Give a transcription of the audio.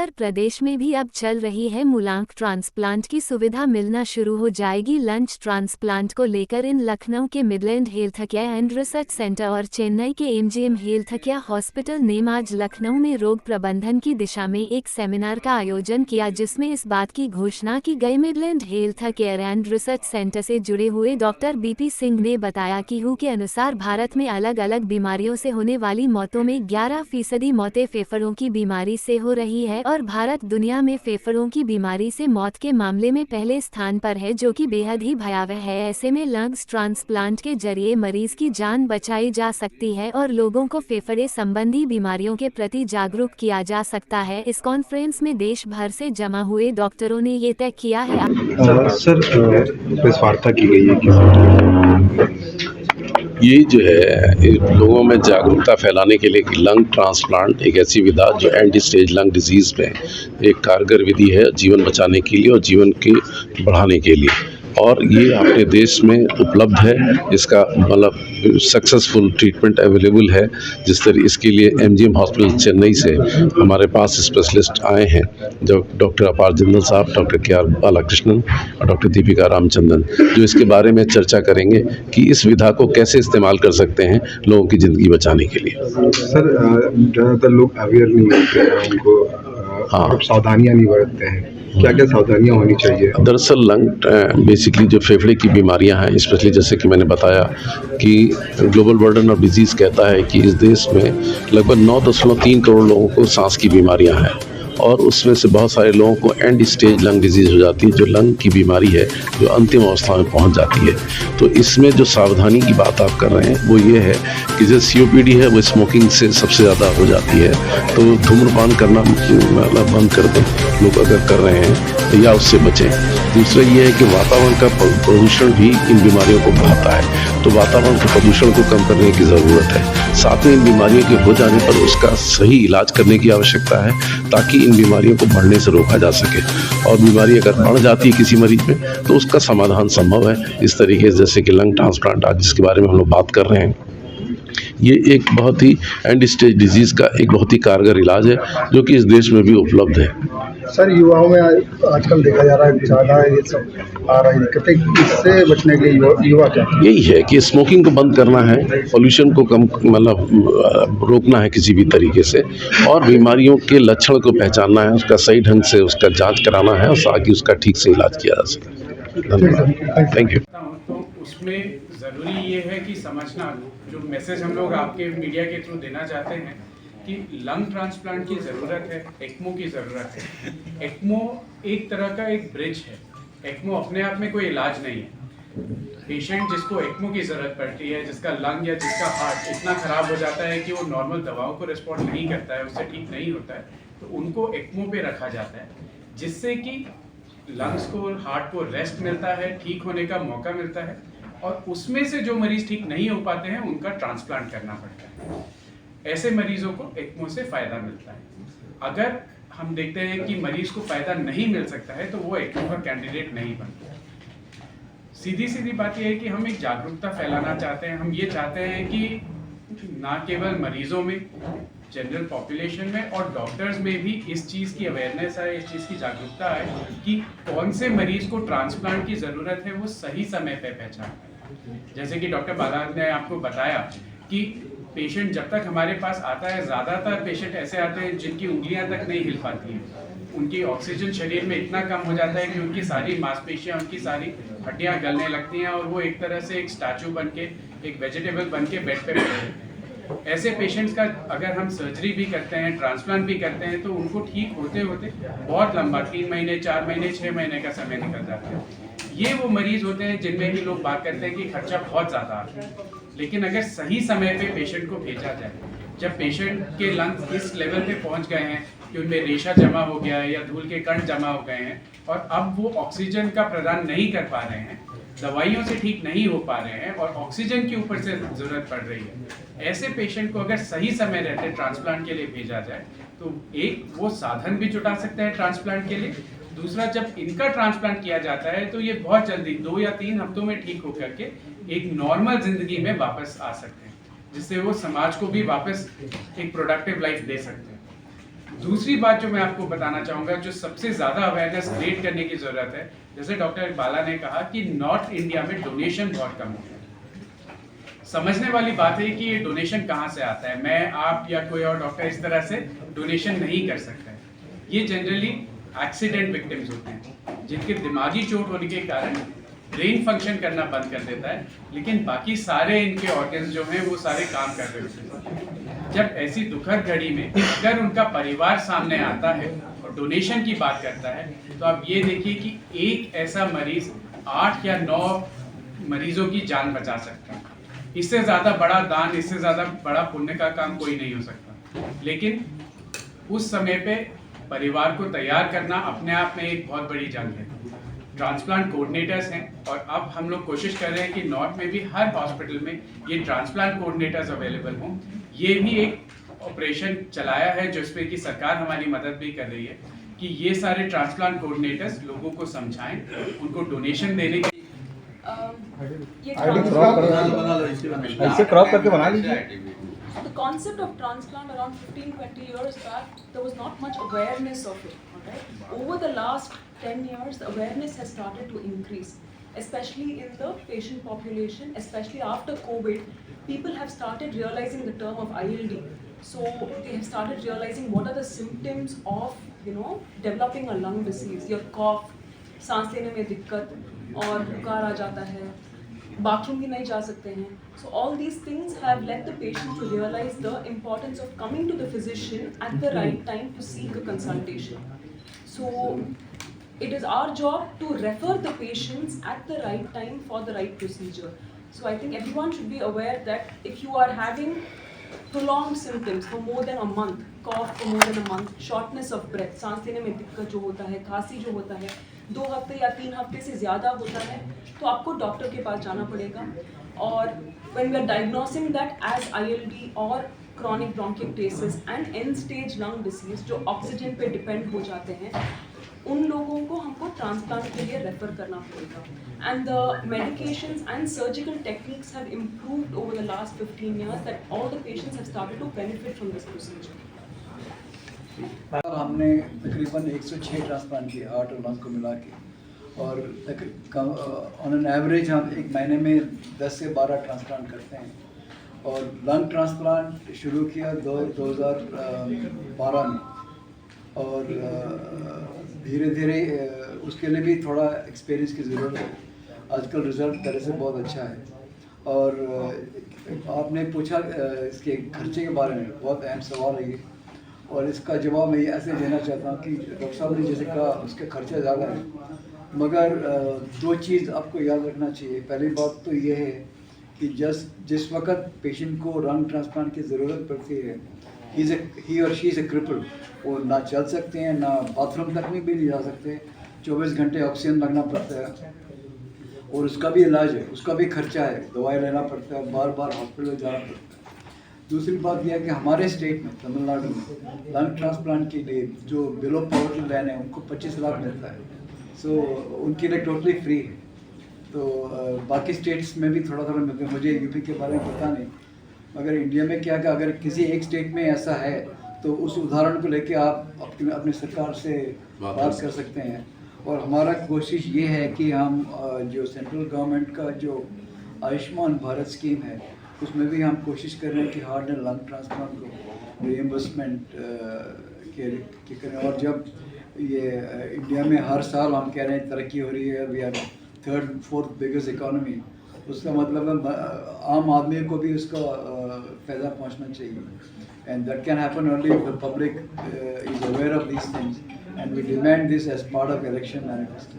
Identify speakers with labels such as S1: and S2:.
S1: उत्तर प्रदेश में भी अब चल रही है मूलांक ट्रांसप्लांट की सुविधा मिलना शुरू हो जाएगी। लंच ट्रांसप्लांट को लेकर इन लखनऊ के Midland healthcare and research centre और चेन्नई के एमजीएम हेल्थकेयर हॉस्पिटल ने आज लखनऊ में रोग प्रबंधन की दिशा में एक सेमिनार का आयोजन किया, जिसमें इस बात की घोषणा की गई। Midland healthcare and research centre से जुड़े हुए डॉक्टर बीपी सिंह ने बताया कि WHO के अनुसार भारत में अलग अलग बीमारियों से होने वाली मौतों में 11% मौतें फेफड़ों की बीमारी से हो रही है और भारत दुनिया में फेफड़ों की बीमारी से मौत के मामले में पहले स्थान पर है, जो कि बेहद ही भयावह है। ऐसे में लंग्स ट्रांसप्लांट के जरिए मरीज की जान बचाई जा सकती है और लोगों को फेफड़े संबंधी बीमारियों के प्रति जागरूक किया जा सकता है। इस कॉन्फ्रेंस में देश भर से जमा हुए डॉक्टरों ने ये तय किया है।
S2: सर, प्रेस वार्ता की गई है
S3: ये जो है लोगों में जागरूकता फैलाने के लिए कि लंग ट्रांसप्लांट एक ऐसी विधा जो एंड स्टेज लंग डिजीज़ में एक कारगर विधि है जीवन बचाने के लिए और जीवन के बढ़ाने के लिए, और ये अपने देश में उपलब्ध है। इसका मतलब सक्सेसफुल ट्रीटमेंट अवेलेबल है। जिस तरह इसके लिए एमजीएम हॉस्पिटल चेन्नई से हमारे पास स्पेशलिस्ट आए हैं, जो डॉक्टर अपार जिंदल साहब, डॉक्टर KR बालाकृष्णन और डॉक्टर दीपिका रामचंद्रन, जो इसके बारे में चर्चा करेंगे कि इस विधा को कैसे इस्तेमाल कर सकते हैं लोगों की ज़िंदगी बचाने के लिए।
S2: सर, ज़्यादातर लोग अवेयर नहीं होते हैं, उनको सावधानियाँ नहीं बरतते हैं। क्या क्या सावधानियाँ होनी चाहिए?
S3: दरअसल लंग बेसिकली जो फेफड़े की बीमारियां हैं, स्पेशली जैसे कि मैंने बताया कि ग्लोबल बर्डन ऑफ डिजीज़ कहता है कि इस देश में लगभग 9.3 करोड़ लोगों को सांस की बीमारियां हैं और उसमें से बहुत सारे लोगों को एंड स्टेज लंग डिजीज़ हो जाती है, जो लंग की बीमारी है जो अंतिम अवस्था में पहुंच जाती है। तो इसमें जो सावधानी की बात आप कर रहे हैं वो ये है कि जो COPD है वो स्मोकिंग से सबसे ज़्यादा हो जाती है, तो धूम्रपान करना मतलब बंद कर दें लोग अगर कर रहे हैं, या उससे बचें। दूसरा ये है कि वातावरण का प्रदूषण भी इन बीमारियों को बढ़ाता है, तो वातावरण के प्रदूषण को कम करने की ज़रूरत है। साथ में इन बीमारियों के हो जाने पर उसका सही इलाज करने की आवश्यकता है, ताकि इन बीमारियों को बढ़ने से रोका जा सके। और बीमारी अगर बढ़ जाती है किसी मरीज में तो उसका समाधान संभव है। इस तरीके से जैसे कि लंग ट्रांसप्लांट आज जिसके बारे में हम लोग बात कर रहे हैं, ये एक बहुत ही एंड स्टेज डिजीज़ का एक बहुत ही कारगर इलाज है जो कि इस देश में भी उपलब्ध है।
S4: सर, युवाओं में आजकल देखा जा रहा है ज़्यादा ये सब आ रही दिक्कतें, इससे बचने के लिए युवा क्या?
S3: यही है कि स्मोकिंग को बंद करना है, पोल्यूशन को कम मतलब रोकना है किसी भी तरीके से, और बीमारियों के लक्षण को पहचानना है, उसका सही ढंग से उसका जांच कराना है और ताकि उसका ठीक से इलाज किया जा सके। धन्यवाद, थैंक यू।
S5: तो उसमें ज़रूरी ये है कि समझना, जो मैसेज हम लोग आपके मीडिया के थ्रू देना चाहते हैं कि लंग ट्रांसप्लांट की ज़रूरत है, ECMO की ज़रूरत है। ECMO एक तरह का एक ब्रिज है। ECMO अपने आप में कोई इलाज नहीं है। पेशेंट जिसको ECMO की ज़रूरत पड़ती है, जिसका लंग या जिसका हार्ट इतना ख़राब हो जाता है कि वो नॉर्मल दवाओं को रिस्पॉन्ड नहीं करता है, उससे ठीक नहीं होता है, तो उनको ECMO पे रखा जाता है, जिससे कि लंग्स को, हार्ट को रेस्ट मिलता है, ठीक होने का मौका मिलता है, और उसमें से जो मरीज़ ठीक नहीं हो पाते हैं उनका ट्रांसप्लांट करना पड़ता है। ऐसे मरीजों को ECMO से फ़ायदा मिलता है। अगर हम देखते हैं कि मरीज़ को फ़ायदा नहीं मिल सकता है तो वो ECMO का कैंडिडेट नहीं बनता। सीधी बात यह है कि हम एक जागरूकता फैलाना चाहते हैं। हम ये चाहते हैं कि ना केवल मरीजों में, जनरल पॉपुलेशन में और डॉक्टर्स में भी इस चीज़ की अवेयरनेस है, इस चीज़ की जागरूकता है कि कौन से मरीज़ को ट्रांसप्लांट की ज़रूरत है, वो सही समय पे पहचानना है। जैसे कि डॉक्टर बाला ने आपको बताया कि पेशेंट जब तक हमारे पास आता है, ज़्यादातर पेशेंट ऐसे आते हैं जिनकी उंगलियां तक नहीं हिल पाती हैं, उनकी ऑक्सीजन शरीर में इतना कम हो जाता है कि उनकी सारी मांसपेशियां, उनकी सारी हड्डियां गलने लगती हैं और वो एक तरह से एक स्टैचू बन के, एक वेजिटेबल बन के बेड पे पड़े रहते हैं। ऐसे पेशेंट्स का अगर हम सर्जरी भी करते हैं, ट्रांसप्लांट भी करते हैं, तो उनको ठीक होते होते बहुत लंबा 3 महीने, 4 महीने, 6 महीने का समय निकल जाता है। ये वो मरीज होते हैं जिनमें भी लोग बात करते हैं कि खर्चा बहुत ज़्यादा आता है, लेकिन अगर सही समय पे पेशेंट को भेजा जाए, जब पेशेंट के लंग्स इस लेवल पे पहुंच गए हैं कि उनमें रेशा जमा हो गया है या धूल के कण जमा हो गए हैं और अब वो ऑक्सीजन का प्रदान नहीं कर पा रहे हैं, दवाइयों से ठीक नहीं हो पा रहे हैं और ऑक्सीजन के ऊपर से ज़रूरत पड़ रही है, ऐसे पेशेंट को अगर सही समय रहते ट्रांसप्लांट के लिए भेजा जाए तो एक वो साधन भी जुटा सकते हैं ट्रांसप्लांट के लिए। दूसरा, जब इनका ट्रांसप्लांट किया जाता है तो ये बहुत जल्दी 2 या 3 हफ्तों में ठीक होकर के एक नॉर्मल जिंदगी में वापस आ सकते हैं, जिससे वो समाज को भी वापस एक प्रोडक्टिव लाइफ दे सकते हैं। दूसरी बात जो मैं आपको बताना चाहूँगा, जो सबसे ज़्यादा अवेयरनेस क्रिएट करने की ज़रूरत है, जैसे डॉक्टर बाला ने कहा कि नॉर्थ इंडिया में डोनेशन बहुत कम हो गया। समझने वाली बात है कि ये डोनेशन कहाँ से आता है। मैं, आप या कोई और डॉक्टर इस तरह से डोनेशन नहीं कर सकता है। ये जनरली एक्सीडेंट विक्टिम्स होते हैं, जिनके दिमागी चोट होने के कारण ब्रेन फंक्शन करना बंद कर देता है, लेकिन बाकी सारे इनके ऑर्गन्स जो हैं वो सारे काम कर रहे होते हैं। जब ऐसी दुखद घड़ी में अगर उनका परिवार सामने आता है और डोनेशन की बात करता है, तो आप ये देखिए कि एक ऐसा मरीज 8 या 9 मरीजों की जान बचा सकता है। इससे ज़्यादा बड़ा दान, इससे ज़्यादा बड़ा पुण्य का काम कोई नहीं हो सकता। लेकिन उस समय पे परिवार को तैयार करना अपने आप में एक बहुत बड़ी जंग है। ट्रांसप्लांट कोऑर्डिनेटर्स हैं और अब हम लोग कोशिश कर रहे हैं कि नॉर्थ में भी हर हॉस्पिटल में ये ट्रांसप्लांट कोऑर्डिनेटर्स अवेलेबल हों। ये भी एक ऑपरेशन चलाया है जिसपे कि सरकार हमारी मदद भी कर रही है कि ये सारे ट्रांसप्लांट कोऑर्डिनेटर्स लोगों को समझाएं, उनको डोनेशन देने के
S4: ऐसे क्रॉप करके बना लीजिए।
S6: The concept of transplant around 15-20 years back, there was not much awareness of it. Okay? Over the last 10 years, the awareness has started to increase, especially in the patient population, especially after COVID. People have started realizing the term of ILD. So they have started realizing what are the symptoms of, developing a lung disease. Your cough, सांस लेने में दिक्कत और बुखार आ जाता है, bathroom भी नहीं जा सकते हैं. So all these things have led the patient to realize the importance of coming to the physician at the right time to seek a consultation. So it is our job to refer the patients at the right time for the right procedure. So I think everyone should be aware that if you are having prolonged symptoms for more than a month, cough for more than a month, shortness of breath, सांस लेने में दिक्कत जो होता है, खांसी जो होता है, 2 हफ्ते या 3 हफ्ते से ज़्यादा होता है, तो आपको डॉक्टर के पास जाना पड़ेगा. और when we are diagnosing that as ILD or chronic bronchiectasis and end stage lung disease जो ऑक्सीजन पे डिपेंड हो जाते हैं, उन लोगों को हमको ट्रांसप्लांट के लिए रेफर करना पड़ेगा. And the medications and surgical techniques have improved over the last 15 years that all the patients have started to benefit from this procedure.
S7: हमने तकरीबन 106 ट्रांसप्लांट किए हार्ट और लंग को मिला के, और ऑन एन एवरेज हम एक महीने में 10 से 12 ट्रांसप्लांट करते हैं. और लंग ट्रांसप्लांट शुरू किया 2012 में, और धीरे धीरे उसके लिए भी थोड़ा एक्सपीरियंस की ज़रूरत है. आजकल रिज़ल्ट तरह से बहुत अच्छा है. और आपने पूछा इसके खर्चे के बारे में, बहुत अहम सवाल है ये, और इसका जवाब मैं ऐसे देना चाहता हूँ कि डॉक्टर साहब ने जैसे कहा उसका खर्चा ज़्यादा है, मगर 2 चीज़ आपको याद रखना चाहिए. पहली बात तो ये है कि जिस वक्त पेशेंट को लंग ट्रांसप्लांट की ज़रूरत पड़ती है, ही और शी इज़ ए क्रिपल, वो ना चल सकते हैं, ना बाथरूम तक भी नहीं जा सकते, 24 घंटे ऑक्सीजन लगना पड़ता है, और उसका भी इलाज है, उसका भी खर्चा है, दवाई लेना पड़ता है, बार बार हॉस्पिटल जाना पड़ता है. दूसरी बात यह है कि हमारे स्टेट में, तमिलनाडु में, लंग ट्रांसप्लांट के लिए जो बिलो पॉवर्टी लाइन है उनको 25 लाख मिलता है. सो उनके लिए टोटली फ्री है. तो बाकी स्टेट्स में भी थोड़ा थोड़ा मिलते हैं. मुझे यूपी के बारे में पता नहीं, मगर इंडिया में क्या कि अगर किसी एक स्टेट में ऐसा है तो उस उदाहरण को लेके आप अपने सरकार से बात कर सकते हैं. और हमारा कोशिश ये है कि हम जो सेंट्रल गवर्नमेंट का जो आयुष्मान भारत स्कीम है उसमें भी हम कोशिश कर रहे हैं कि हार्ट एंड लंग ट्रांसप्लांट को रिएम्बर्समेंट के करें. और जब ये इंडिया में हर साल हम कह रहे हैं तरक्की हो रही है, we are 3rd 4th biggest economy, उसका मतलब है आम आदमी को भी उसका फ़ायदा पहुंचना चाहिए. And that can happen only if the public is aware of these things, and we demand this as part of election manifesto.